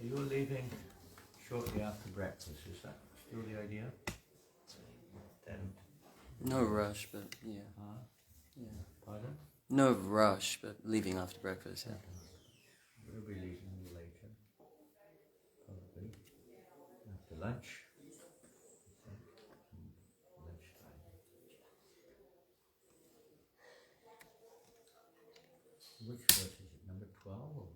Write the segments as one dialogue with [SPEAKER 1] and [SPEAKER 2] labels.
[SPEAKER 1] You're leaving shortly after breakfast, is that still the idea? Then.
[SPEAKER 2] No rush, but yeah. Yeah.
[SPEAKER 1] Pardon?
[SPEAKER 2] No rush, but leaving after breakfast, yeah.
[SPEAKER 1] We'll be leaving later. Probably. After lunch. Lunchtime. Which verse is it? Number 12?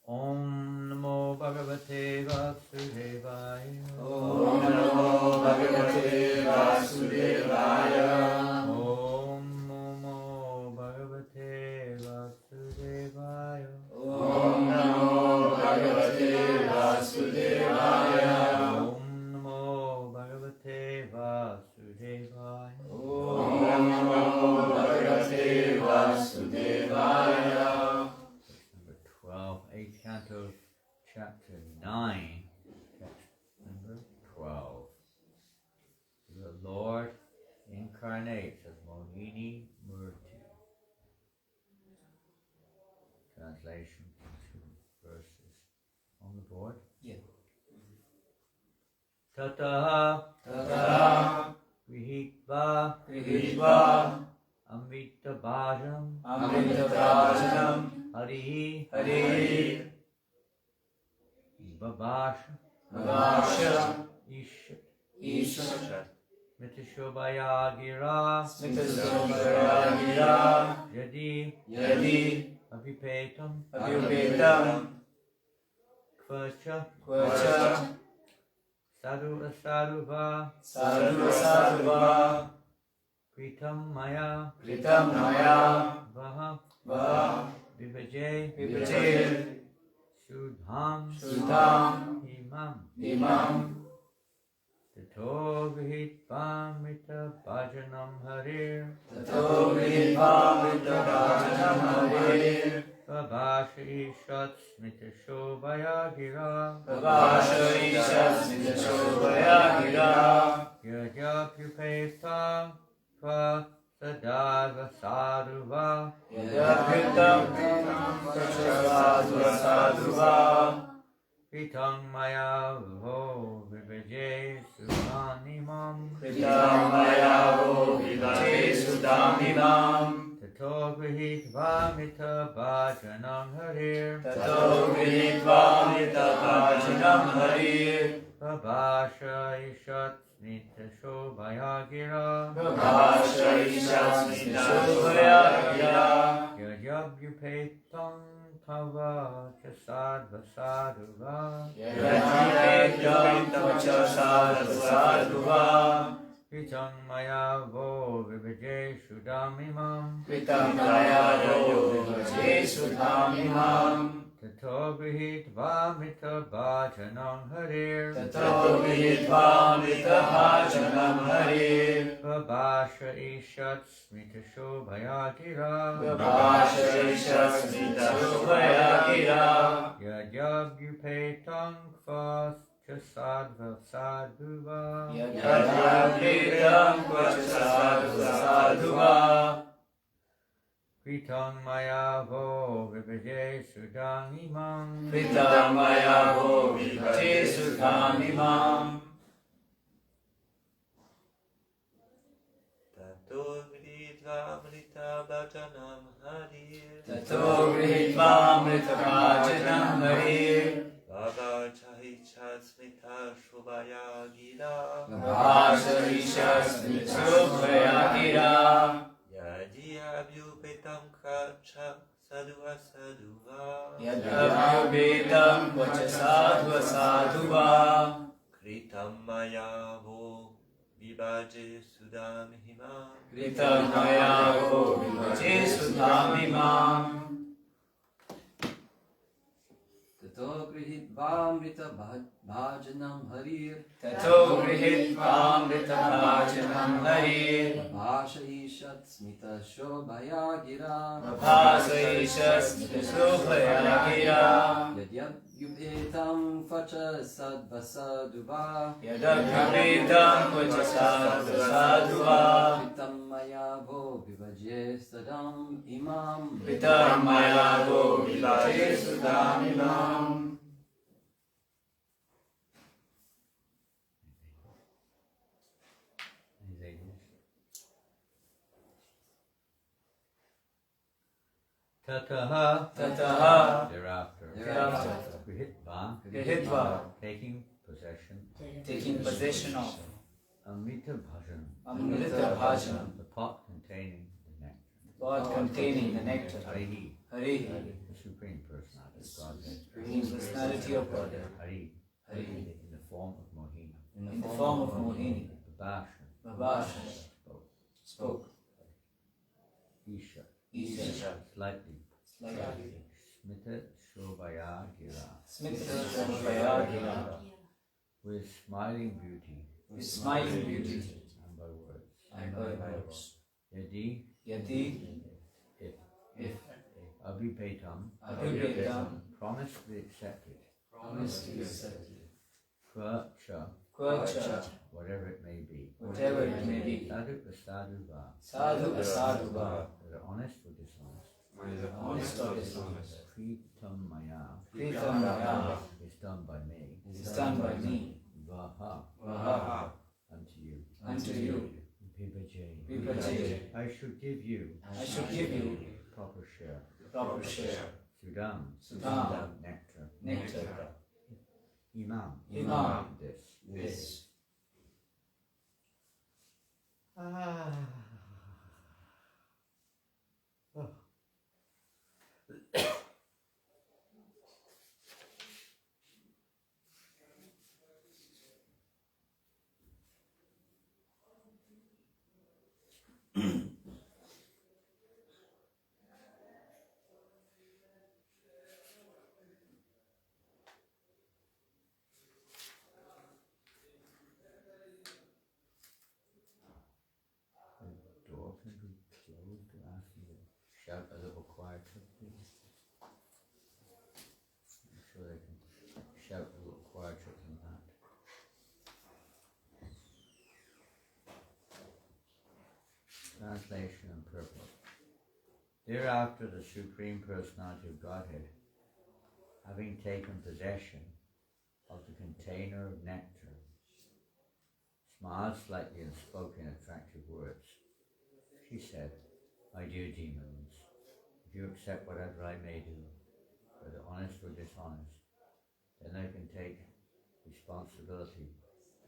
[SPEAKER 1] Om Namo Bhagavate Vasudevaya.
[SPEAKER 3] Om Namo Bhagavate Vasudevaya.
[SPEAKER 1] Om Namo Bhagavate Vasudevaya.
[SPEAKER 3] Om Namo Bhagavate Vasudevaya.
[SPEAKER 1] Om Namo Bhagavate Vasudevaya.
[SPEAKER 3] Om Namo Bhagavate Vasudevaya.
[SPEAKER 1] Number 12, 8th canto, chapter 9, text number 12. The Lord incarnates as Mohini Murti. Translation to verses on the board.
[SPEAKER 2] Yeah.
[SPEAKER 1] Tataha
[SPEAKER 3] Tata
[SPEAKER 1] Grihitva Amrita Bhajam
[SPEAKER 3] Amritaprajanam
[SPEAKER 1] Harihi
[SPEAKER 3] Harihi
[SPEAKER 1] Babasha
[SPEAKER 3] Bhavasha
[SPEAKER 1] Ishat
[SPEAKER 3] Ishat
[SPEAKER 1] Mitishobhaya Gira
[SPEAKER 3] Smitasobhaya Gira
[SPEAKER 1] Yadi
[SPEAKER 3] Yadi
[SPEAKER 1] Avipetam
[SPEAKER 3] Abhyupetam
[SPEAKER 1] Kvacha
[SPEAKER 3] Kvacha
[SPEAKER 1] Sadhu Asaruva
[SPEAKER 3] Sadhu Sadhuva
[SPEAKER 1] Pritam Maya
[SPEAKER 3] Pritam Maya
[SPEAKER 1] Vaha
[SPEAKER 3] Va
[SPEAKER 1] Vivaje
[SPEAKER 3] Vipache
[SPEAKER 1] Shudham
[SPEAKER 3] Sudham
[SPEAKER 1] Imam
[SPEAKER 3] Imam
[SPEAKER 1] Tato Vihitvam Bhajanam Harir
[SPEAKER 3] Tato Grihitvam Vitabhajanam Harir
[SPEAKER 1] Babasha Ishat Smitashobhaya Gira
[SPEAKER 3] Bhavasha Ishat Smitasobhaya Gira
[SPEAKER 1] Yajapyupetam Tva Sadava Sadhuva
[SPEAKER 3] Yadapyutam Sadhuva Sadhuva
[SPEAKER 1] Pitang Maya Vo Vivaje Sudanimam
[SPEAKER 3] Kritam Maya Vo Vivache Sudamimam
[SPEAKER 1] Tato Grihitva Mita Bhajanam Harir
[SPEAKER 3] Tato Grihitvam Vitabhajanam Harir
[SPEAKER 1] Babasha Ishat Smitashobhaya Gira
[SPEAKER 3] Bhavasha Ishat Smitasobhaya Gira
[SPEAKER 1] Yajapyupetam Tava Chasadva Sadhuva
[SPEAKER 3] Yadapyutam Tavacha Sadhu Sadhuva
[SPEAKER 1] Pitang Maya Vo Vivaje Sudamimam
[SPEAKER 3] Kritam Maya Vo Vivache Sudamimam
[SPEAKER 1] Tato Grihitva Mita Bhajanam Harir
[SPEAKER 3] Tato Grihitvam Vitabhajanam Harir
[SPEAKER 1] Babasha Ishat Smitashobhaya Gira
[SPEAKER 3] Bhavasha Ishat Smitasobhaya Gira
[SPEAKER 1] Yajapyupetam Kva Chasadva Sadhuva
[SPEAKER 3] Yadapyutam Kvacha Sadhu Sadhuva
[SPEAKER 1] Pitang Maya Vo Vivaje Sudamimam
[SPEAKER 3] Kritam Maya Vo Vivache Sudamimam
[SPEAKER 4] Tato Vidva Mrita Bhajanam Harir
[SPEAKER 3] Tato Grihitvam Vitabhajanam Harir
[SPEAKER 4] Bhava Chahicha Smita Shobhaya Gira
[SPEAKER 3] Bhavasha Ishat Smitasobhaya Gira
[SPEAKER 4] Yadi Abhyupetam Kacha Sadhuva Sadhuva
[SPEAKER 3] Yadapyupetam Kvacha Sadhuva Sadhuva
[SPEAKER 4] Kritam Maya Vo Vivaje Sudamihima
[SPEAKER 3] Kritam Maya Vo Vivache Sudamimam
[SPEAKER 2] Tato Grihitvam Bhajanam Harir
[SPEAKER 3] Tato Grihitvam Vitabhajanam Harir
[SPEAKER 2] Bhavasha Ishat Smitashobhaya Gira
[SPEAKER 3] Bhavasha Ishat Smitasobhaya Gira
[SPEAKER 2] Yadapyupetam Kvacha Sadva Sadhuva
[SPEAKER 3] Yadapyupetam Kvacha Sadhu Sadhuva
[SPEAKER 2] Kritam Maya Vo Vivaje Sadam Imam
[SPEAKER 3] Kritam Maya Vo Vivache Sudamimam
[SPEAKER 1] Tataha.
[SPEAKER 3] Tataha.
[SPEAKER 1] Thereafter. Grihitva.
[SPEAKER 3] Grihitva.
[SPEAKER 1] Taking possession.
[SPEAKER 3] Taking possession of
[SPEAKER 1] Amrita Bhajan.
[SPEAKER 3] Amrita Bhajan,
[SPEAKER 1] The pot containing the nectar.
[SPEAKER 3] God containing the nectar.
[SPEAKER 1] Harihi.
[SPEAKER 3] Hari,
[SPEAKER 1] The Supreme Personality of Godhead.
[SPEAKER 3] Supreme Personality of Godhead.
[SPEAKER 1] Hari.
[SPEAKER 3] Hari,
[SPEAKER 1] In the form of Mohini.
[SPEAKER 3] in the form of Mohini.
[SPEAKER 1] Babash.
[SPEAKER 3] Babash spoke.
[SPEAKER 1] Isha.
[SPEAKER 3] Isha,
[SPEAKER 1] Slightly.
[SPEAKER 3] slightly.
[SPEAKER 1] Smita Shobhaya Gira.
[SPEAKER 3] Smita Shobhaya,
[SPEAKER 1] With smiling beauty.
[SPEAKER 3] with smiling beauty.
[SPEAKER 1] And by words.
[SPEAKER 3] And by words.
[SPEAKER 1] Yadi.
[SPEAKER 3] Yati,
[SPEAKER 1] If.
[SPEAKER 3] if
[SPEAKER 1] Abhipetam.
[SPEAKER 3] Abhipetam,
[SPEAKER 1] Promised to be accepted.
[SPEAKER 3] promised to be accepted.
[SPEAKER 1] Kvacha.
[SPEAKER 3] Kvacha,
[SPEAKER 1] Whatever it may be.
[SPEAKER 3] whatever it may be.
[SPEAKER 1] Sadhu Sadhu Va.
[SPEAKER 3] Sadhu asadhuva,
[SPEAKER 1] Whether honest or dishonest.
[SPEAKER 3] honest or dishonest.
[SPEAKER 1] Pritam Maya.
[SPEAKER 3] Pritam Maya
[SPEAKER 1] Is done by me.
[SPEAKER 3] is done by me.
[SPEAKER 1] Vaha.
[SPEAKER 3] Vaha,
[SPEAKER 1] Unto you.
[SPEAKER 3] unto you.
[SPEAKER 1] Pipaje.
[SPEAKER 3] Vipaje,
[SPEAKER 1] I should give you
[SPEAKER 3] I should give you
[SPEAKER 1] proper share.
[SPEAKER 3] proper share.
[SPEAKER 1] Sudam.
[SPEAKER 3] Sudam,
[SPEAKER 1] Nectar.
[SPEAKER 3] nectar.
[SPEAKER 1] Imam.
[SPEAKER 3] Imam.
[SPEAKER 1] This.
[SPEAKER 3] This.
[SPEAKER 1] Ah. Oh. The door can be closed to ask you to shout a little quieter, please. I'm sure they can shout a little quieter than that. Translation and purport. Thereafter, the Supreme Personality of Godhead, having taken possession of the container of nectar, smiled slightly and spoke in attractive words. She said, "My dear demons, if you accept whatever I may do, whether honest or dishonest, then I can take responsibility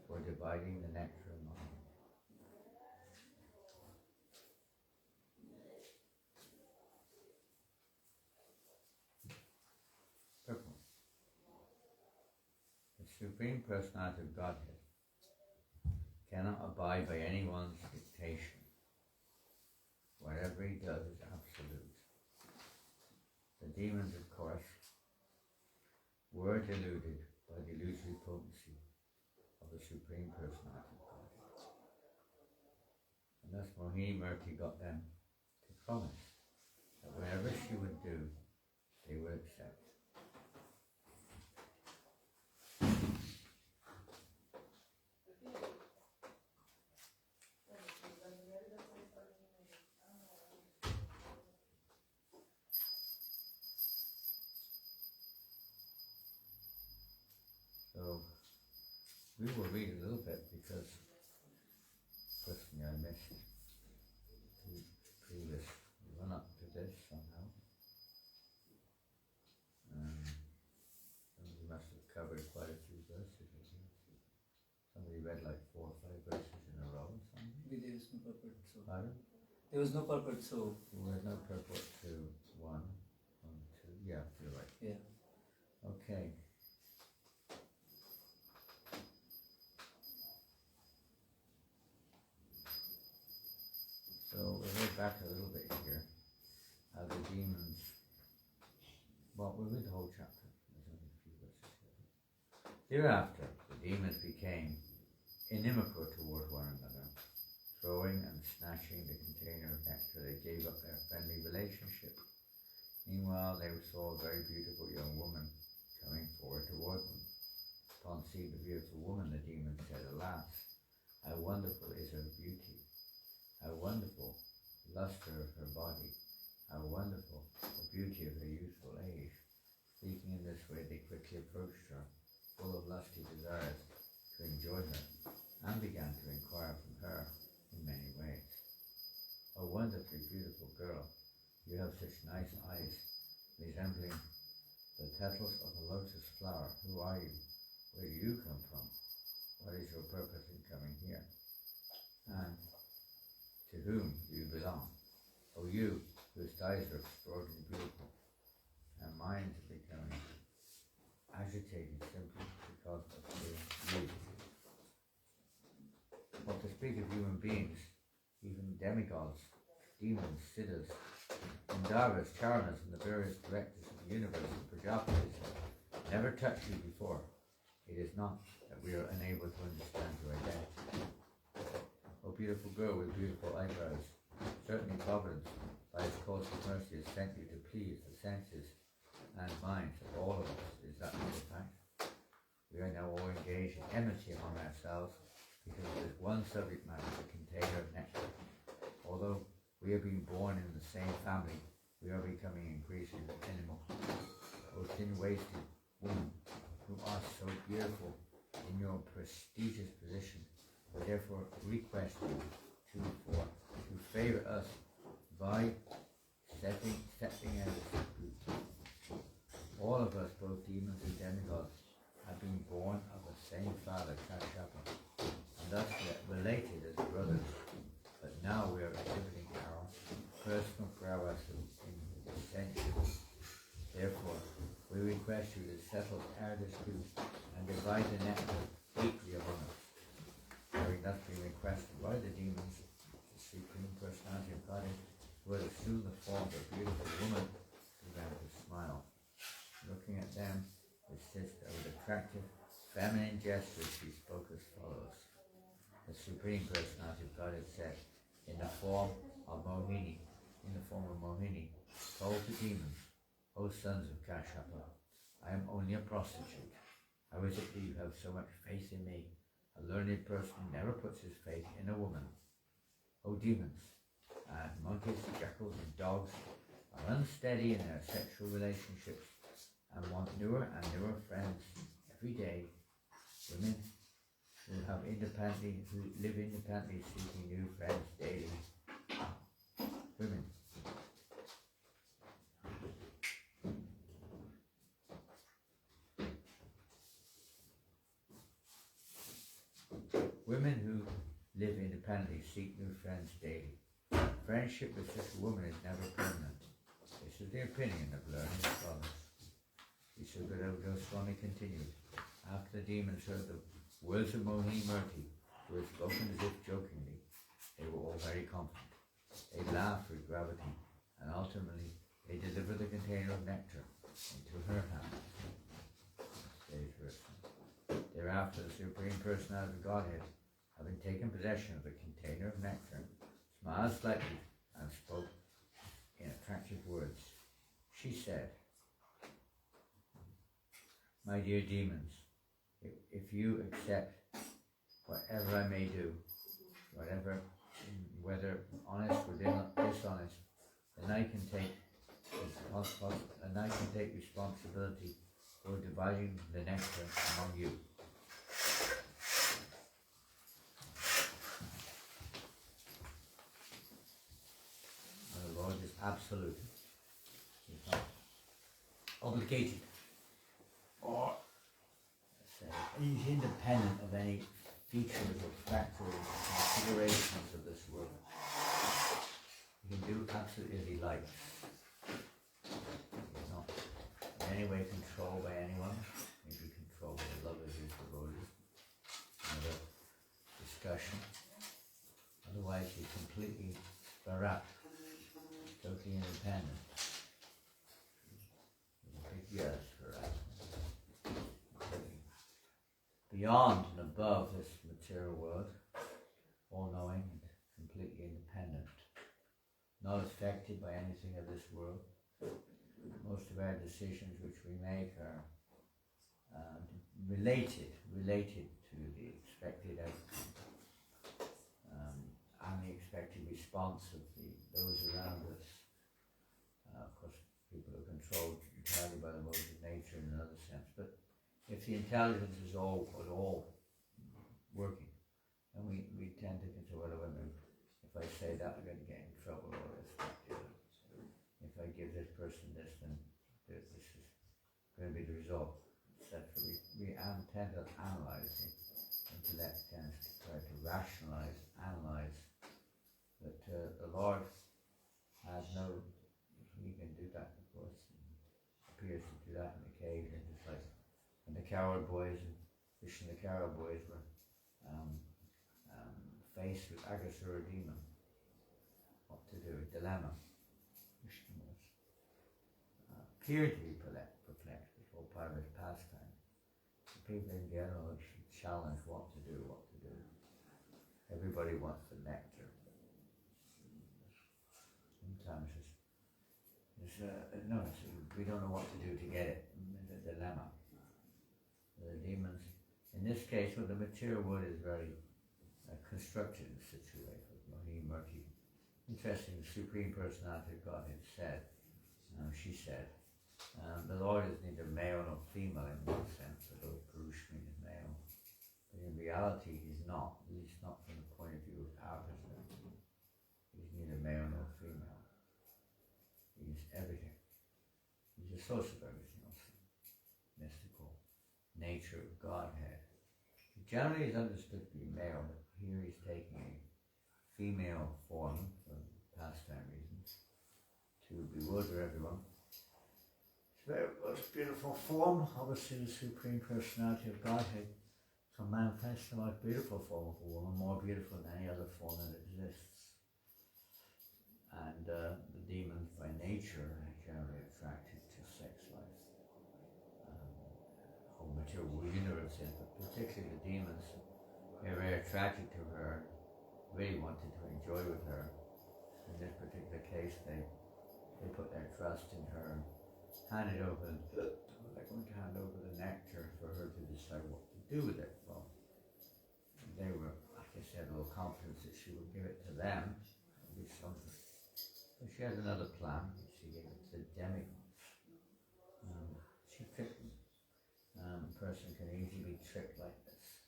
[SPEAKER 1] for dividing the nectar among you." Purple. The Supreme Personality of Godhead cannot abide by anyone's dictation. Whatever he does is absolute. The demons, of course, were deluded by the illusory potency of the Supreme Personality of God. And thus Mohini Murti got them to promise that whatever she would do, they would accept. So we will read a little bit because personally I missed the previous run up to this somehow. Somebody must have covered quite a few verses. I think. Somebody read like 4 or 5 verses in a row or something.
[SPEAKER 3] Maybe there was no purport, so.
[SPEAKER 1] Pardon?
[SPEAKER 3] There was no purport, so.
[SPEAKER 1] There was no purport to 1, 2. Yeah, you're right.
[SPEAKER 3] Yeah.
[SPEAKER 1] Okay. So we'll go back a little bit here. How the demons. Well, we'll read the whole chapter. There's only a few verses here. Thereafter, the demons became inimical toward one another, throwing and snatching the container of nectar. They gave up their friendly relationship. Meanwhile, they saw a very beautiful young woman coming forward toward them. Upon seeing the beautiful woman, the demon said, "Alas, how wonderful is her beauty! How wonderful the luster of her body! How wonderful the beauty of her youthful age!" Speaking in this way, they quickly approached her, full of lusty desires to enjoy her, and began to inquire from her in many ways. "O wonderfully beautiful girl, you have such nice eyes, resembling the petals of a lotus flower. Who are you? Where do you come from? What is your purpose in coming here? And to whom do you belong? O you, whose eyes are extraordinarily beautiful, and minds are becoming agitated simply because of seeing you. Well, to speak of human beings, even demigods, demons, siddhas, Gandharvas, Charanas, and the various directors of the universe and Prajapatis have never touched you before. It is not that we are unable to understand your identity. O beautiful girl with beautiful eyebrows, certainly Providence, by its course of mercy, has sent you to please the senses and minds of all of us. Is that not a fact? We are now all engaged in enmity among ourselves because of this one subject matter, the container of nectar. Although we have been born in the same family, we are becoming increasingly enemies. O thin-waisted woman, who are so beautiful in your prestigious position, we therefore request you to favor us by setting out a dispute. All of us, both demons and demigods, have been born of the same father, Kashyapa, and thus we are related as brothers. But now we are exhibiting our personal prowess in dissension. Therefore, we request you to settle our dispute and divide the nectar equally among us. Having thus been requested by the demons, the Supreme Personality of Godhead, who had assumed the form of a beautiful woman, began to smile. Looking at them with attractive, feminine gestures, she spoke as follows. The Supreme Personality of Godhead said, in the form of Mohini, told the demons, O sons of Kashyapa, I am only a prostitute. How is it that you have so much faith in me? A learned person never puts his faith in a woman. O demons, monkeys, jackals, and dogs are unsteady in their sexual relationships and want newer and newer friends every day. Women who live independently, seeking new friends daily. Women who live independently seek new friends daily. Friendship with such a woman is never permanent. This is the opinion of learned scholars. Visuddhadeva Goswami continued. After the demons heard the words of Mohini Murti, who had spoken as if jokingly, they were all very confident. They laughed with gravity, and ultimately they delivered the container of nectar into her hands. Thereafter, the Supreme Personality of Godhead, having taken possession of the container of nectar, smiled slightly and spoke in attractive words. She said, my dear demons, if you accept whatever I may do, whether honest or dishonest, then I can take responsibility for dividing the nectar among you. The Lord is absolute. He's not obligated or he's independent of any features or factors or considerations of this world. He can do absolutely as he likes. He's not in any way controlled by anyone. He can be controlled by the love of his devotees. Another discussion. Otherwise he's completely barat, totally independent. He's a big yes for that. Beyond and above this material world, all-knowing and completely independent, not affected by anything of this world. Most of our decisions which we make are related to the expected outcome and the expected response of those around us. Of course, people are controlled entirely by the laws of nature in another sense, but if the intelligence is all working, then we tend to control, well, if I say that, I'm going to get in trouble, or if I give give this person this, then this is going to be the result, etc. We tend to analyze. The intellect tends to try to rationalize, analyze. But the Lord has no, he can do that, of course. He appears to do that in occasion, just like when the coward boys and Fish and the coward boys were faced with Agasura demon. What to do, a dilemma. Krishna was appeared to be perplexed before part of his pastime. The people in general should challenge what to do. Everybody wants the nectar. Sometimes we don't know what to do to get it. There's a dilemma. The demons, in this case, with the material world is very constructed in such a way. Murti. Interesting, the Supreme Personality of Godhead said, she said, the Lord is neither male nor female in one sense, although Purush means male. But in reality, he's not, at least not from the point of view of our perspective. He's neither male nor female. He's everything. He's a source of everything also. Mystical nature of Godhead. Generally is understood to be male, but here he's taking a female form for pastime reasons to bewilder everyone. It's a very most beautiful form, obviously the Supreme Personality of Godhead. So manifests the most beautiful form of a woman, more beautiful than any other form that exists. And the demons by nature are generally attracted to sex life. Whole material universe is, but particularly the demons, they're very attracted to her, really wanted to enjoy with her. In this particular case, they put their trust in her and handed over, they're going to hand over the nectar for her to decide what to do with it. Well, they were, like I said, a little confidence that she would give it to them, at least something. But she has another plan. She gave it to demigods. She tricked them. A person can easily be tricked like this.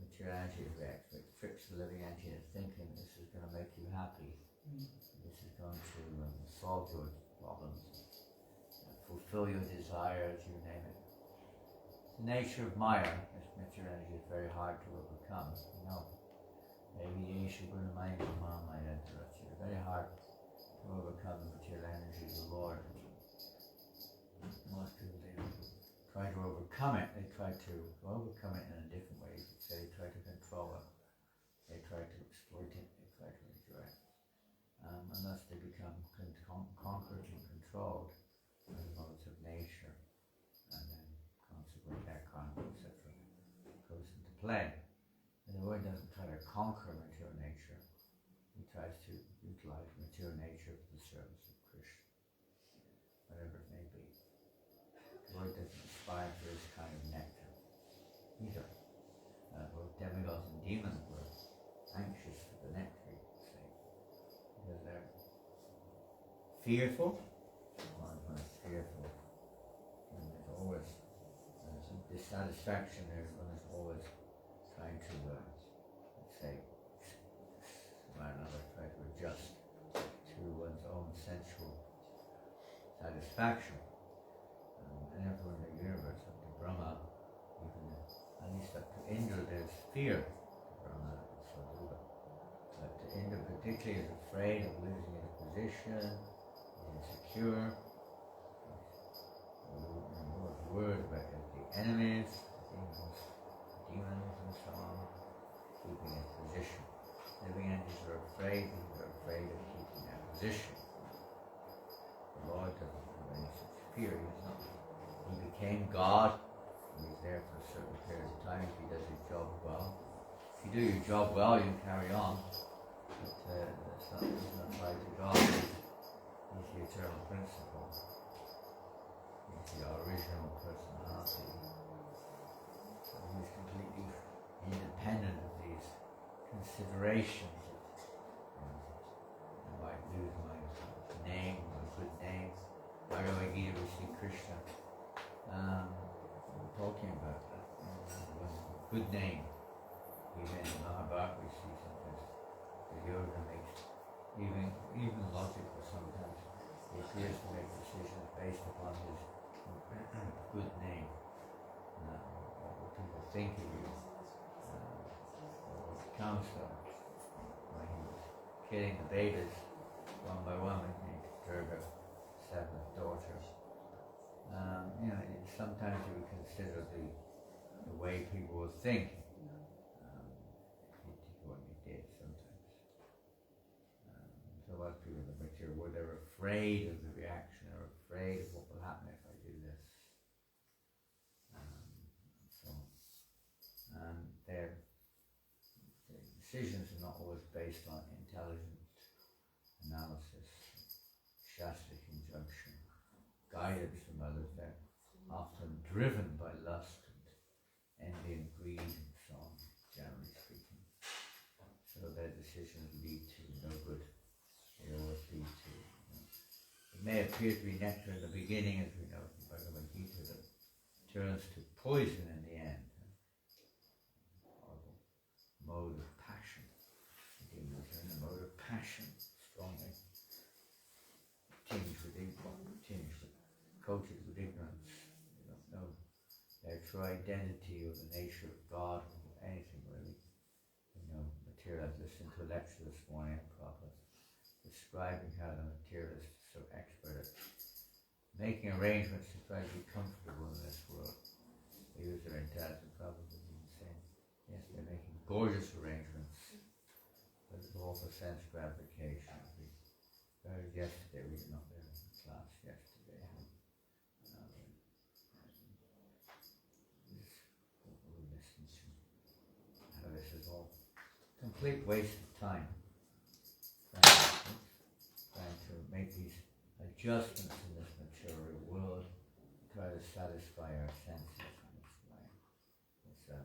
[SPEAKER 1] Materiality of expert tricks the living entity into thinking this is going to make you happy. This is going to solve your problems, fulfill your desires, you name it. The nature of Maya, this materiality, is very hard to overcome. You know, maybe Isha Gurnamayana Mama It's very hard to overcome the material energy of the Lord. Most people, they try to overcome it. They try to overcome it in a different way. They try to control it. They try to exploit it. They try to enjoy it. Unless they become conquered and controlled by the modes of nature, and then consequently their karma, etc., goes into play. And the Lord doesn't try to conquer material nature. He tries to utilize material nature for the service of Krishna, whatever it may be. The Lord doesn't aspire for this kind of nectar either. Both demigods and demons were anxious for the nectar, you could say, because they're fearful. One is fearful, and there's always some dissatisfaction. One is always trying to, let's say, somehow or another, try to adjust to one's own sensual satisfaction. And everyone in the universe, up to Brahma, even at least up to Indra, there's fear. Brahma also do that. But Indra particularly is afraid of losing his position, he's insecure. He's worried about the enemies, the demons and so on, keeping his position. Living entities are afraid of keeping their position. The Lord doesn't have any such fear. He became God, and he's there for a certain period of time if he does his job well. If you do your job well, you carry on. But that's not apply to God. He's the eternal principle. He's the original personality. So he's completely independent of these considerations. I might lose my name, my good name. Bhagavad Gita, we see Krishna talking about that. Good name. Even in Mahabharata we see sometimes the yoga makes even logical sometimes he appears to make decisions based upon his good name, what people think of you, what counts them. When he was killing the babies one by one, he named Durga, seventh daughter. Sometimes you would consider the way people would think. He did what he did sometimes. So most people in the material world, they're afraid of the reaction, they're afraid of what will happen if I do this. Their decisions are not always based on intelligent analysis, shastic injunction, guidance from others. They're often driven by lust and envy and greed and so on, generally speaking. So their decisions lead to no good. They always lead to, it may appear to be nectar in the beginning, as we know from Bhagavad Gita, that turns to poison in the end. Horrible mode of passion. The demons are in a mode of passion, strongly tinged with coated with ignorance. They don't know their true identity or the nature of God or anything really. Materialists. I listened to a lecture this morning at Prabhupada describing how the materialists are so expert at making arrangements to try to be comfortable in this world. They use their intelligence. Prabhupada was saying, yes, they're making gorgeous arrangements, but it's all for sense gratification. Yesterday, we were not there in class yesterday. This what we listened to. How this is all complete waste of time. Trying to make these adjustments in this material world, try to satisfy our senses in this way.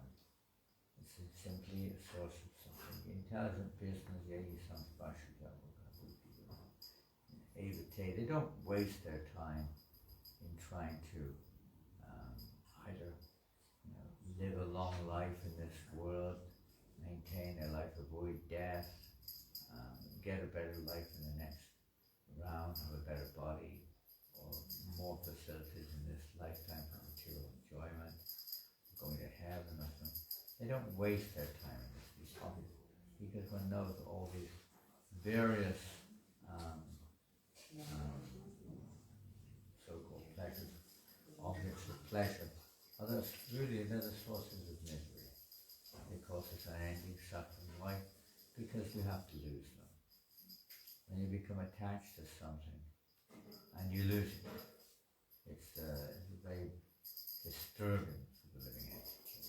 [SPEAKER 1] It's simply a source of something. The intelligent business, they don't waste their time in trying to either live a long life in this world, maintain their life, avoid death, get a better life in the next round, have a better body, or more facilities in this lifetime for material enjoyment, going to heaven or something. They don't waste their time in these hobbies, because one knows all these various so-called pleasures, objects of pleasure, are really another sources of misery. They cause us unending suffering. Why? Because we have to lose them. When you become attached to something and you lose it, it's very disturbing for the living entity.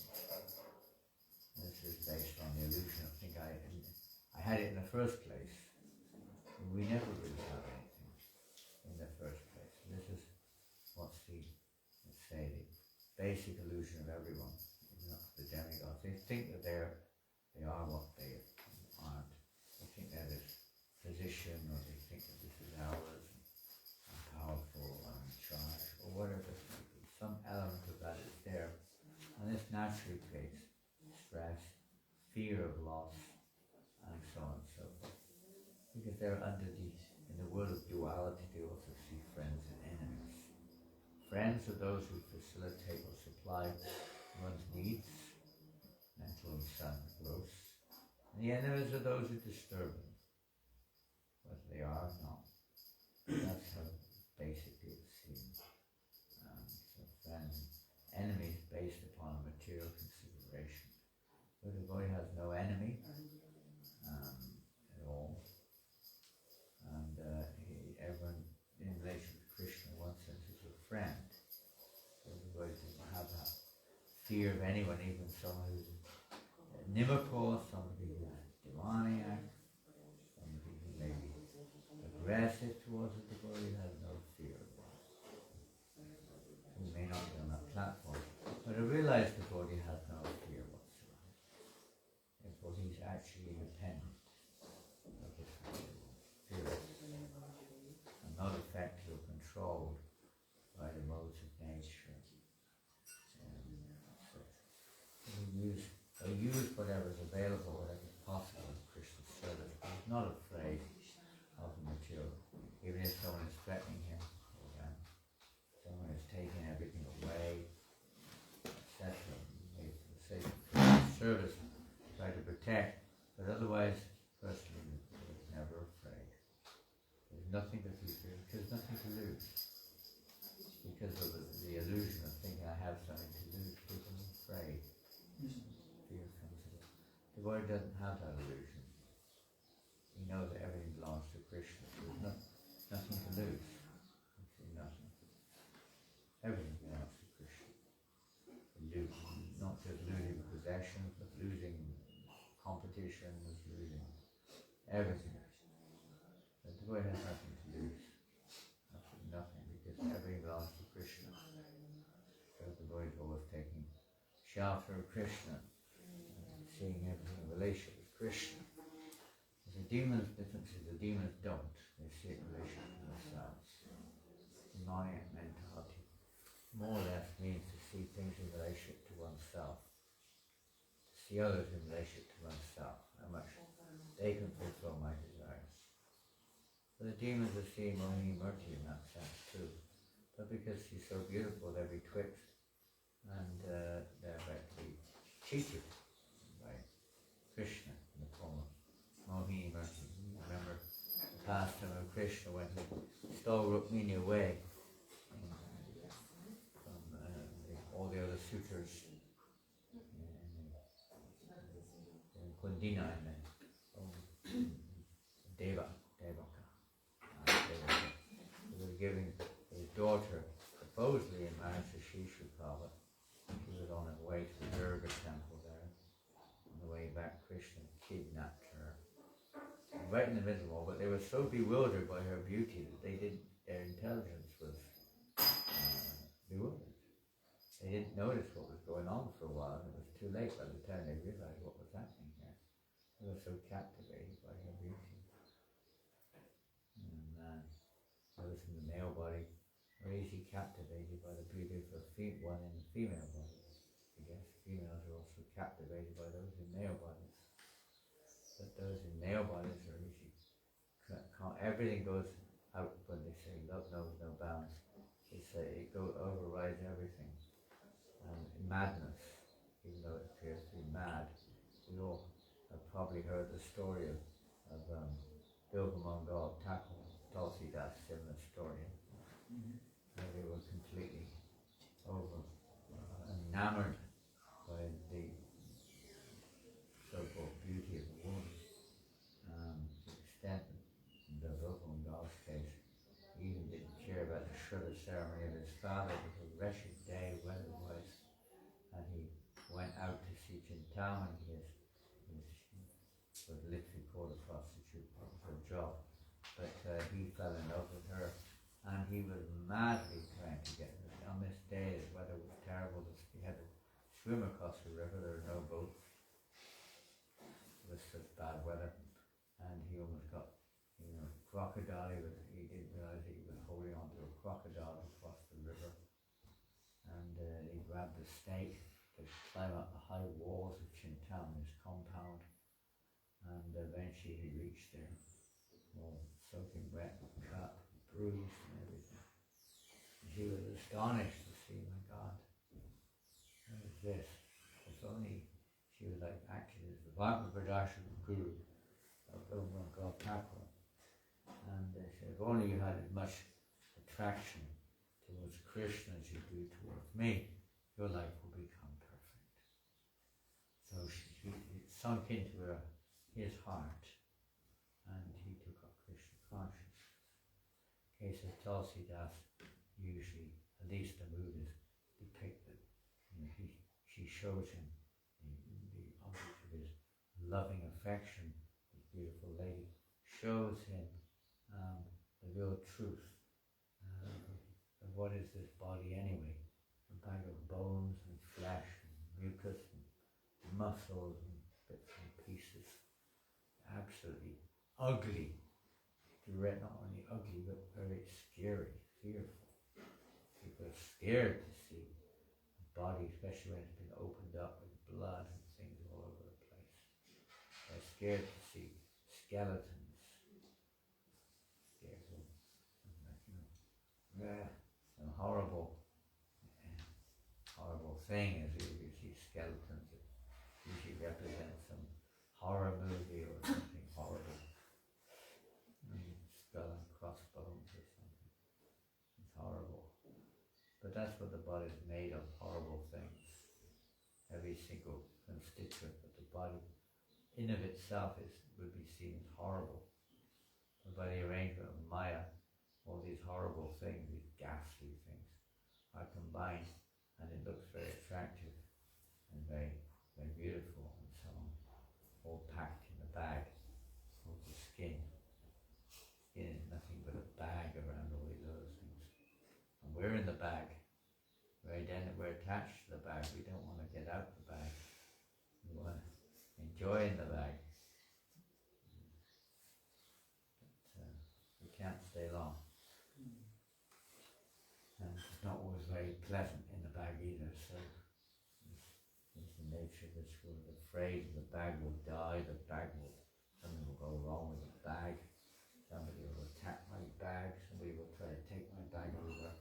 [SPEAKER 1] This is based on the illusion of thinking I had it in the first place. We never really have anything in the first place. This is what's the basic illusion of everyone, even up to the demigods. They think that they are what they aren't. They think they're this position, or they think that this is ours, and powerful, and in charge, or whatever it may be. Some element of that is there, and this naturally creates stress, fear of loss, and so on and so forth. Because they're in the world of duality, they also see friends and enemies. Friends are those who facilitate or supply one's needs, mental and gross. And the enemies are those who disturb them, whether they are or not. That's how basically it's seen. So friends and enemies based upon a material consideration. But the devotee has no enemy at all. And everyone in relation to Krishna, in one sense, is a friend. So the devotee doesn't have that fear of anyone, even someone who's Nimapur, somebody who's demoniac, somebody who may be aggressive towards the devotee, has no fear of that. He may not be on that platform, but a realized devotee has no fear whatsoever. Therefore, he's actually independent of his fears, and not affected or controlled by the modes of nature. Use whatever is available, whatever is possible in Krishna's service, but he's not afraid of the material. Even if someone is threatening service, try to protect, but otherwise, personally, was never afraid. There's nothing to fear, there's nothing to lose. Because of the illusion of thinking I have something to lose, people are afraid. Fear comes to it. The boy doesn't have that illusion. He knows that everything belongs to Krishna. There's nothing to lose. Nothing. Everything belongs to Krishna. Not just losing possessions, but losing competitions, losing everything. But the boy has nothing to lose. Absolutely nothing, because everything belongs to Krishna. So the boy is always taking shelter of Krishna, seeing everything in relation with Krishna. The demons, difference is the demons don't. They see it in relation to themselves. Demonic mentality more or less means to see things in relation to oneself. To see others in relation to oneself. How much they can fulfill my desires. But the demons are seeing Mohini Murti in that sense too. But because she's so beautiful, they're betwixt and they're actually cheated by Krishna in the form of Mohini Murti. Remember the pastime of Krishna when he stole Rukmini away from all the other suitors in Kundina and Devaka. He was giving his daughter supposedly in marriage to Shishupala. She was on her way to the Durga temple there. On the way back, Krishna kidnapped her. Right in the middle of all, but they were so bewildered by her beauty that their intelligence was bewildered. They didn't notice what was going on for a while, and it was too late by the time they realized what was happening here. They were so captivated by her beauty. And those in the male body are easily captivated by the beauty of one in the female body. I guess females are also captivated by those in male bodies. But those in male bodies are easy. Everything goes out when they say love knows no bounds. They say it overrides everything. Madness, even though it appears to be mad. We all have probably heard the story of Bilgamangal Thakur, Tulsidas, similar story. Where they were completely enamored by the so-called beauty of the woman. To the extent that in the Bilgamangal's case, he even didn't care about the Shraddha ceremony of his father. It was a wretched day, weather-wise. And he went out to see Chintamani. He was literally called a prostitute for her job. But he fell in love with her, and he was madly trying to get her. On this day, the weather was terrible. He had to swim across the river. There were no boats. It was such bad weather, and he almost got, crocodile. He didn't realize he was holding onto a crocodile across the river, and he grabbed a stake to climb up the high walls of Chintamani's compound, and eventually he reached there, all soaking wet, cut, bruised, and everything. And she was astonished to see, my God, what is this? If only she was like acting as the Bhakti Pradasha Guru of Bilgamangal Thakur. And they said, if only you had as much attraction towards Krishna as you do towards me, your life will become perfect. So it sunk into his heart, and he took up Krishna consciousness. In case of Tulsidas, usually, at least the mood is depicted. She shows him the object of his loving affection, this beautiful lady, shows him the real truth of what is this body anyway, a bag of bones and flesh and mucus and muscles and bits and pieces, absolutely ugly, not only ugly but very scary, fearful. People are scared to see the body, especially when it's been opened up with blood and things all over the place. They're scared to see skeletons. Some horrible thing is you see skeletons that usually that's what the body is made of, horrible things. Every single constituent of the body in of itself would be seen as horrible. But by the arrangement of Maya, all these horrible things, these ghastly things, are combined, and it looks very attractive and very, very beautiful and so on, all packed in a bag called the skin. Skin is nothing but a bag around all these other things. And we're in the bag. We're attached to the bag. We don't want to get out the bag. We want to enjoy in the bag. But we can't stay long. And it's not always very pleasant in the bag either, so it's the nature of this world. Afraid the bag will die, something will go wrong with the bag, somebody will attack my bag, somebody will try to take my bag over,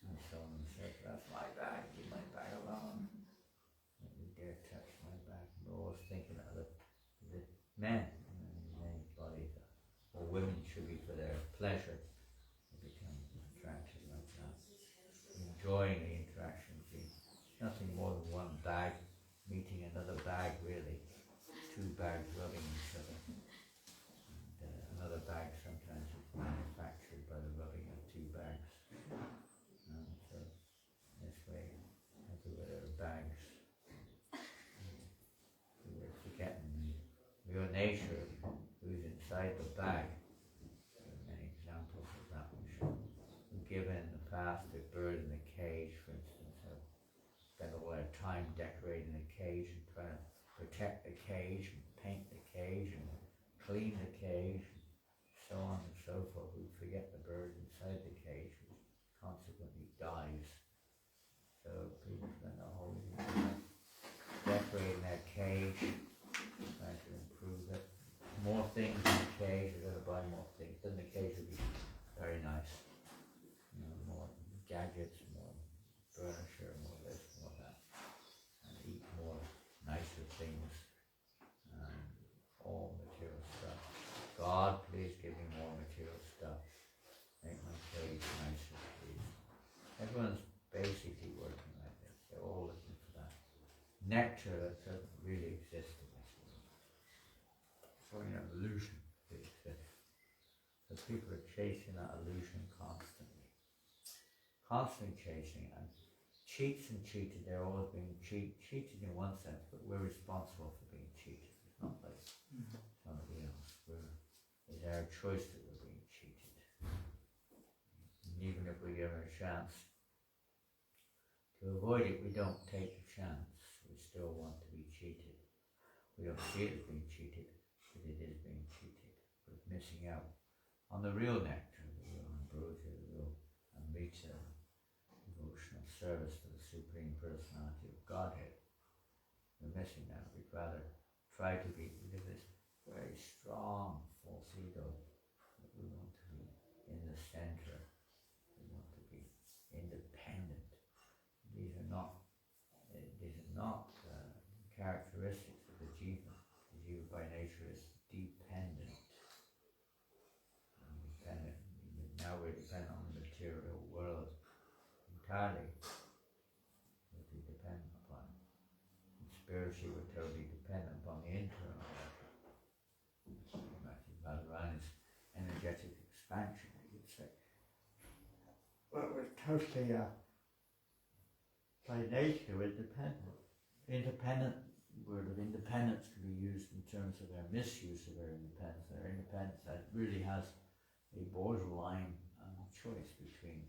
[SPEAKER 1] and so on and so forth. That's my bag, leave my bag alone. Don't you dare touch my bag. We're always thinking of the men in many bodies, or women should be for their pleasure. They become attracted like that. Enjoying the interaction, nothing more than one bag meeting another bag, really. Two bags rubbing each other. And another bag sometimes is manufactured by the rubbing of two bags. So this way, everywhere there are bags. We're forgetting the real nature of who's inside the bag. There are many examples of that which we've given in the past. The bird in the cage, for instance, spend all their time decorating the cage and trying to protect the cage and paint the cage and clean the cage and so on and so forth. We forget the bird inside the cage, which consequently dies. So people spend the whole time decorating their cage, trying to improve it. More things in the cage, you've got to buy more things. Then the cage will be very nice. More gadgets, more furniture, more this, more that, and eat more nicer things, all material stuff. God, please give me more material stuff. Make my cage nicer, please. Everyone's basically working like this. They're all looking for that nectar that doesn't really exist in this world. It's only an illusion that exists. So people are chasing that illusion constantly. Constantly chasing it. And cheats and cheated, they're always being cheated in one sense, but we're responsible for being cheated. It's not like somebody else. It's our choice that we're being cheated. And even if we give it a chance to avoid it, we don't take the chance. We still want to be cheated. We don't see it as being cheated, but it is being cheated. We're missing out on the real nectar, the real ambrosia, the real amrita, devotional service to the Supreme Personality of Godhead. We're missing that. We'd rather try to be, we have this very strong false ego that we want to be in the center. We want to be independent. These are not characteristics of the jiva. The jiva by nature is dependent. Now we're dependent on the material world entirely. We're dependent upon it. And spiritually, we're totally dependent upon the internal world. Radharani's energetic expansion, you could say. But we're totally, by nature, we're dependent. Independent, word of independence can be used in terms of our misuse of our independence. Our independence really has a borderline choice between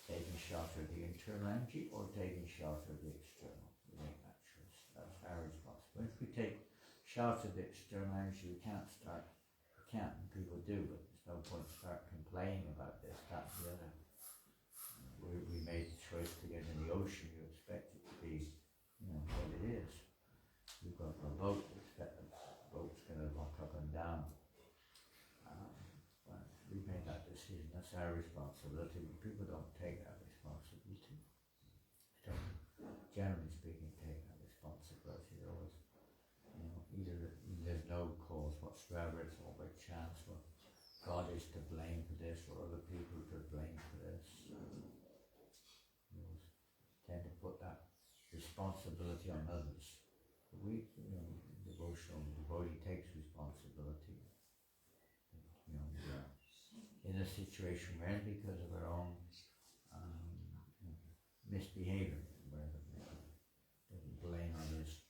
[SPEAKER 1] taking shelter of the internal energy or taking shelter of the external. We make that choice. That's our responsibility. If we take shelter of the external energy, we can't, and people do, but there's no point to start complaining about this, that, and the other. We made the choice to get in the ocean. You expect it to be, what it is. You've got a boat, you expect the boat's going to rock up and down. We made that decision. That's our responsibility. But people don't take that responsibility. They don't, generally speaking, take that responsibility. They're always, either there's no cause whatsoever, it's all by chance, or God is to blame for this, or other people are to blame for this. We always responsibility on others. We, devotional devotee takes responsibility. We are in a situation where, because of our own misbehavior, where doesn't blame others,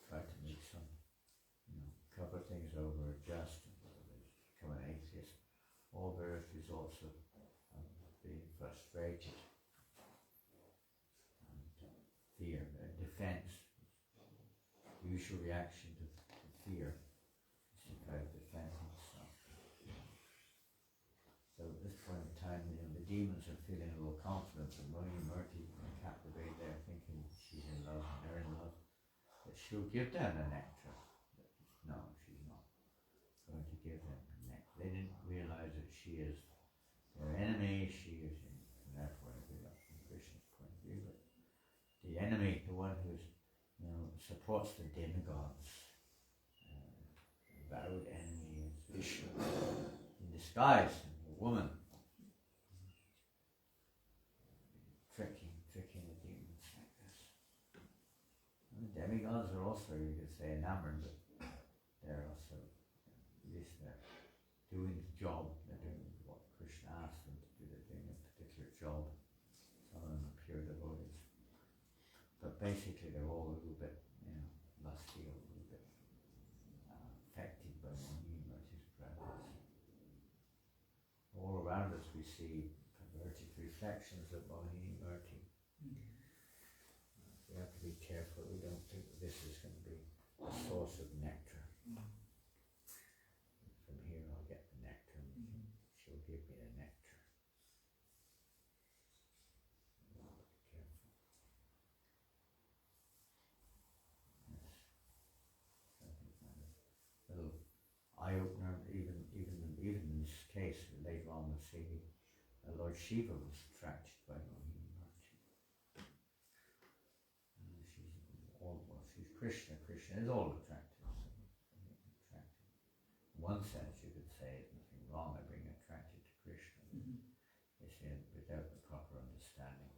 [SPEAKER 1] try to make some, cover things over, adjust, become an atheist. All various results of being frustrated and fear, defense. Usual reaction to fear is to try to defend himself. So at this point in time, the demons are feeling a little confident that Mohini Murti can captivate there, thinking she's in love and they're in love, that she'll give them the nectar. No, she's not going to give them the nectar. They didn't realize that she is their enemy, she is, and therefore, from Krishna's point of view, but the enemy, the one who's supports the demigods, avowed enemy is Vishnu, in disguise, a woman, tricking the demons like this. And the demigods are also, you could say, enamored, but they're also, at least they're doing the job, they're doing what Krishna asked them to do, they're doing a particular job. Some of them are pure devotees. But basically they're all a little bit, lusty, a little bit affected by Mohini Murti's practice. All around us we see perverted reflections of Mohini Murti. We have to be careful we don't think that this is going to be a source of nectar. From here I'll get the nectar and she'll give me the nectar. Be careful. Little eye-opener, even in this case, later on we'll see Lord Shiva was attracted by Mohini Murti. She's Krishna. Krishna is all attractive. In one sense, you could say there's nothing wrong by being attracted to Krishna. It's without the proper understanding.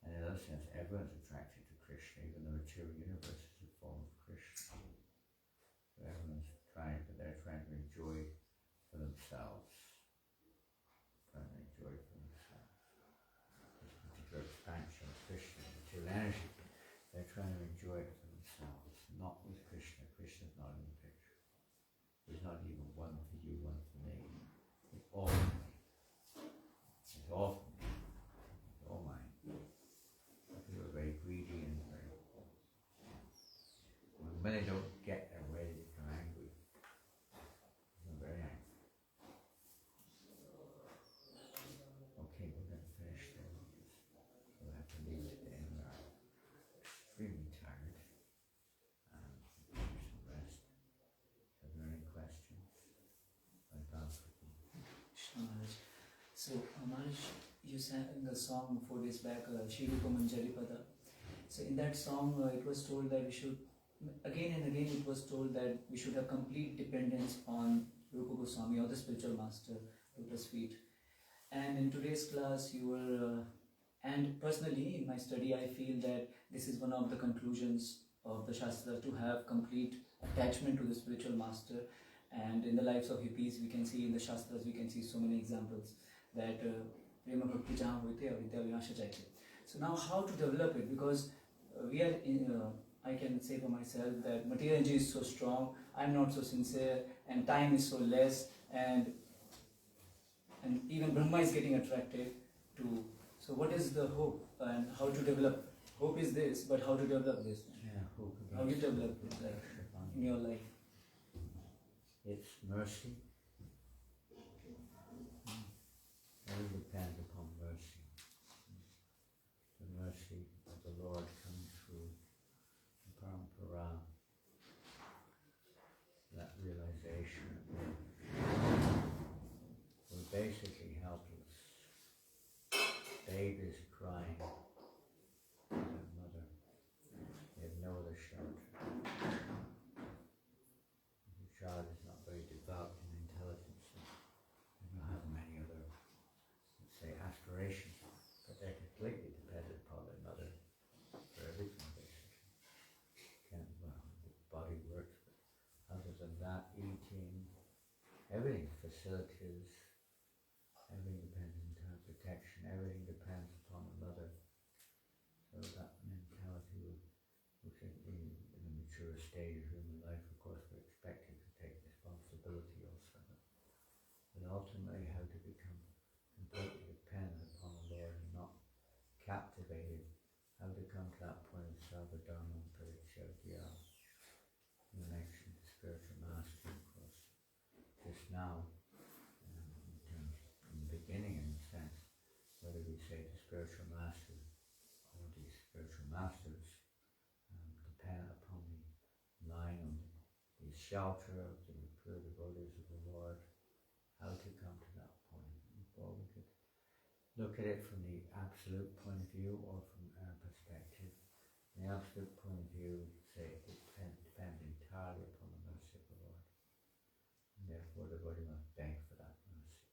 [SPEAKER 1] And in another sense, everyone's attracted to Krishna, even the material universe is a form of Krishna. So everyone's they're trying to enjoy for themselves. This particular expansion of Krishna, material energy, they're trying to enjoy it for themselves, not with Krishna. Krishna's not in the picture. There's not even one for you, one for me. It's all for me. It's all for me. It's all mine. People are very greedy and very... When they don't get their way, they become angry. They're very angry. Okay, we're going to finish there. We'll have to leave it there. We are extremely tired. And do some rest. Are there any questions?
[SPEAKER 3] So, Maharaj, you sang the song 4 days back, Shirupa Manjaripada. So in that song, it was told that we should, again and again it was told that we should have complete dependence on Rupa Goswami or the spiritual master, Lotus feet. And in today's class you were, and personally in my study I feel that this is one of the conclusions of the Shastra, to have complete attachment to the spiritual master. And in the lives of hippies we can see, in the Shastras we can see so many examples that Prema Bhakti jahan hoite avidya vinasha jaite. So now how to develop it, because we are in, I can say for myself that material energy is so strong, I am not so sincere, and time is so less, and even Brahma is getting attracted to. So what is the hope and how to develop? Hope is this, but how to develop this?
[SPEAKER 1] Yeah, hope.
[SPEAKER 3] How you develop it, like in your life?
[SPEAKER 1] It's mercy. All depends upon mercy. The mercy of the Lord coming through the parampara, that realization we're basically helpless. Babe is crying for their mother. They have no other shelter. The child is not very devout in intelligence. They don't have many other, let's say, eating, everything, facilities, everything depends on protection, everything depends upon another. So that mentality which in the mature stage of human life, of course, we're expected to take responsibility also. But ultimately, how to become completely dependent upon the Lord and not captivated, how to come to that point of Sarvadharma Parityagya. You mentioned spiritual mastery, of course, just now, in the beginning, in a sense, whether we say the spiritual master or the spiritual masters depend upon the line on the shelter of the pure devotees of the Lord, how to come to that point. Well, we could look at it from the absolute point of view or from our perspective. From the absolute point of view, we could say it depends entirely upon the mercy of the Lord. And therefore the devotee must beg for that mercy.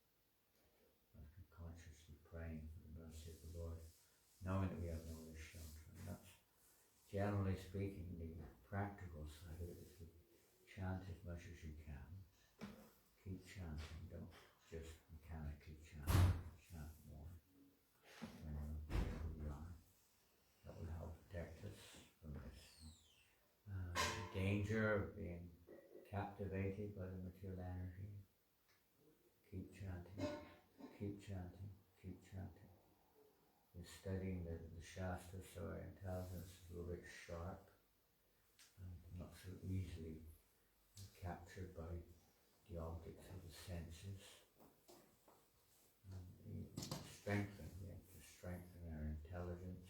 [SPEAKER 1] Must be consciously praying for the mercy of the Lord, knowing that we have no other shelter. And that's, generally speaking, the practical side of it is to chant as much as you can. Keep chanting, don't just mechanically chant more. When you're who we are. That will help protect us from this danger of being captivated by the material energy. Keep chanting, keep chanting, keep chanting. We're studying the Shastra, so our intelligence is a little bit sharp and not so easily captured by the objects of the senses. And we have to strengthen our intelligence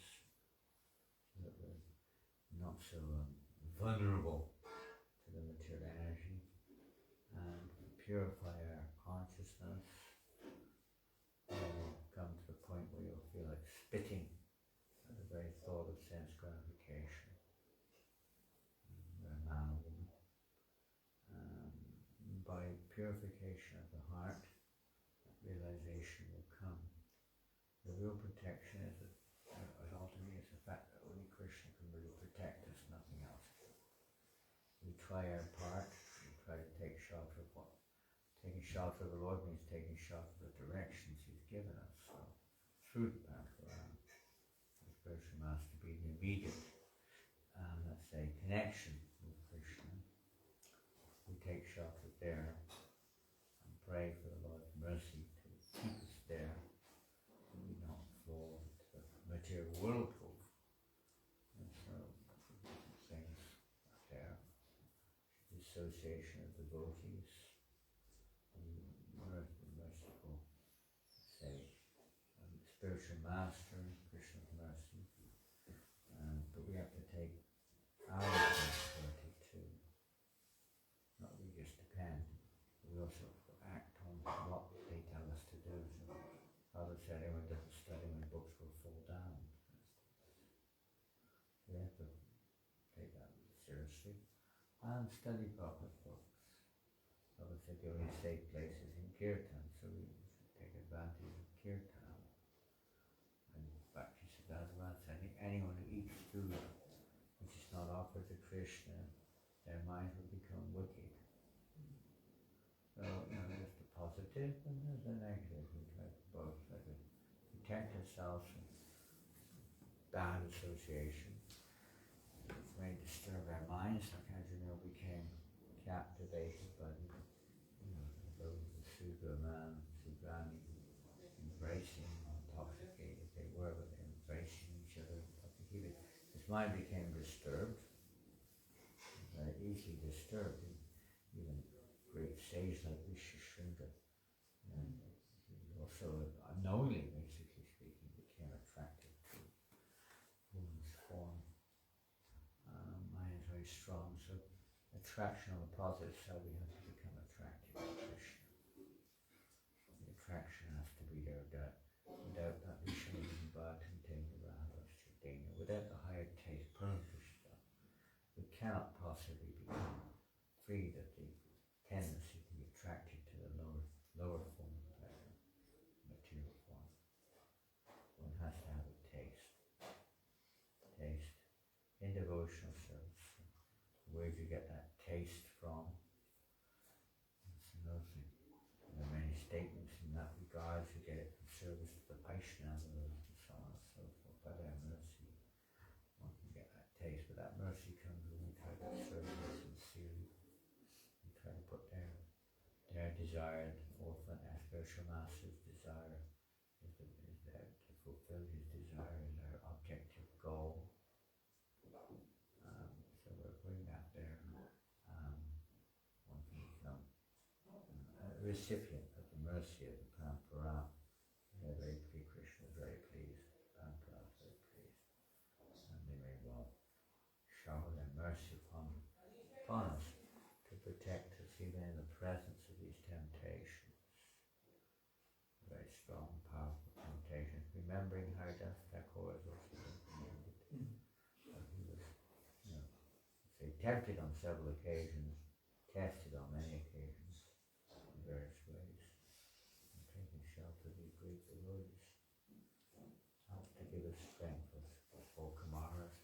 [SPEAKER 1] so that we're not so vulnerable to the material energy, and purify our consciousness. We'll come to the point where you'll feel like spitting at the very thought of sense gratification. We're a man or woman. By purification of the heart, that realization will come. The real protection is ultimately is the fact that only Krishna can really protect us, nothing else. We try our part, we try to take shelter of what? Taking shelter of the Lord means taking shelter of the directions He's given us. So, through the path around, the spiritual master being the immediate, let's say, connection with Krishna. We take shelter there and pray for the Lord's mercy to keep us there, so we don't fall into the material whirlpool. And so, things there, the association of devotees, the merciful, say, spiritual master, Krishna's mercy. But we have to take our responsibility too. Not we just depend, we also act on what they tell us to do. So Father said anyone who doesn't study my books will fall down. We have to take that seriously and study Prabhupada's books. Father said the only safe place is in Kirtan, so we should take advantage of Kirtan. And Bhakti Siddhanta said anyone who eats food which is not offered to Krishna, their mind will become wicked. So, there's the positive and there's the negative. We try both, try to protect ourselves from bad association, which may disturb our minds. Like as you know, became captivated by those the Sudra man, Sudrani, embracing, intoxicated they were, but embracing each other, intoxicated. His mind became disturbed, very easily disturbed. Even great sages like Rishishringa, he also unknowingly, basically speaking, became attracted to woman's form. Mind is very strong, so attraction on the positive side, we have to become attracted to Krishna. The attraction has to be there. Without that, without the higher taste, Krishna, we cannot possibly become freed of the tendency to be attracted to the lower form of pleasure, material form. One has to have a taste in devotional service. Where do you get that taste from? desired, often our spiritual master's desire is there to fulfill his desire is our objective goal. So we're putting that there. One can become a recipient of the mercy of the Parampara. They're very pleased, Krishna is very pleased, Parampara is very pleased. And they may well shower their mercy upon us to protect us even in the presence of these temptations. Very strong, powerful temptations. Remembering Haridas Thakur is also recommended. He was, say, tempted on several occasions, tested on many occasions in various ways, and taking shelter of these great devotees helps to give us strength as for Kumaras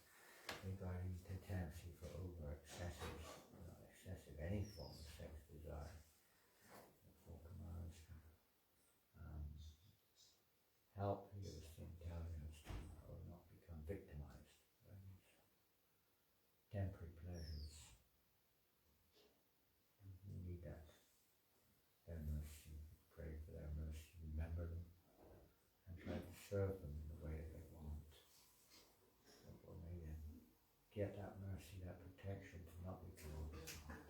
[SPEAKER 1] regarding the tendency for excessive any form of sex desire. For Kumaras help to give us the intelligence to not become victimized by these temporary pleasures. We need their mercy, pray for their mercy, remember them, and try to serve them in the way that they want. Therefore may then get that mercy, that protection to not become overcome.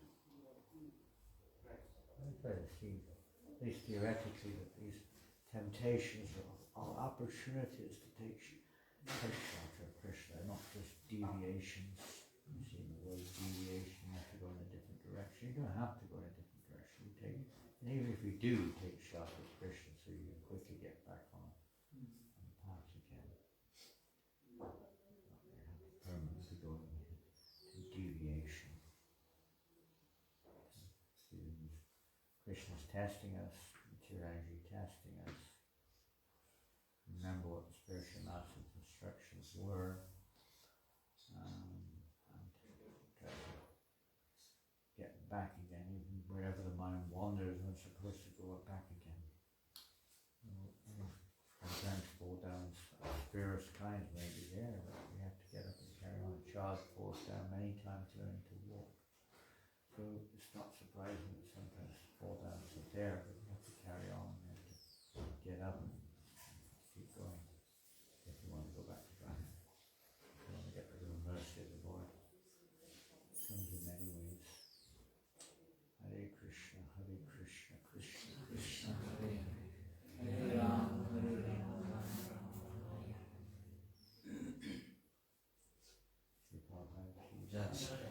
[SPEAKER 1] I try to see, at least theoretically, that these temptations are opportunities to take shelter of Krishna, not just deviations. You see, in the word deviation, you have to go in a different direction. You don't have to go in a different direction. And even if you do, take shelter of Krishna so you can quickly get back on the path again. You have to permanently go into deviation. Krishna's testing us, Chiraji testing us. Remember what the spiritual master's instructions were, and try to get back again, even wherever the mind wanders, we're supposed to go back again. Sometimes fall down, spirits kinds may be there, but we have to get up and carry on. A child falls down many times learning to walk. So it's not surprising that sometimes fall downs are there, but we have to carry on, we have to get up and keep going if we want to go back to Brahma. If we want to get rid of the mercy of the Lord. It comes in many ways. Hare Krishna, Krishna Krishna, Hare Hare, Hare Rama, Hare Rama, Rama Rama, Hare Hare.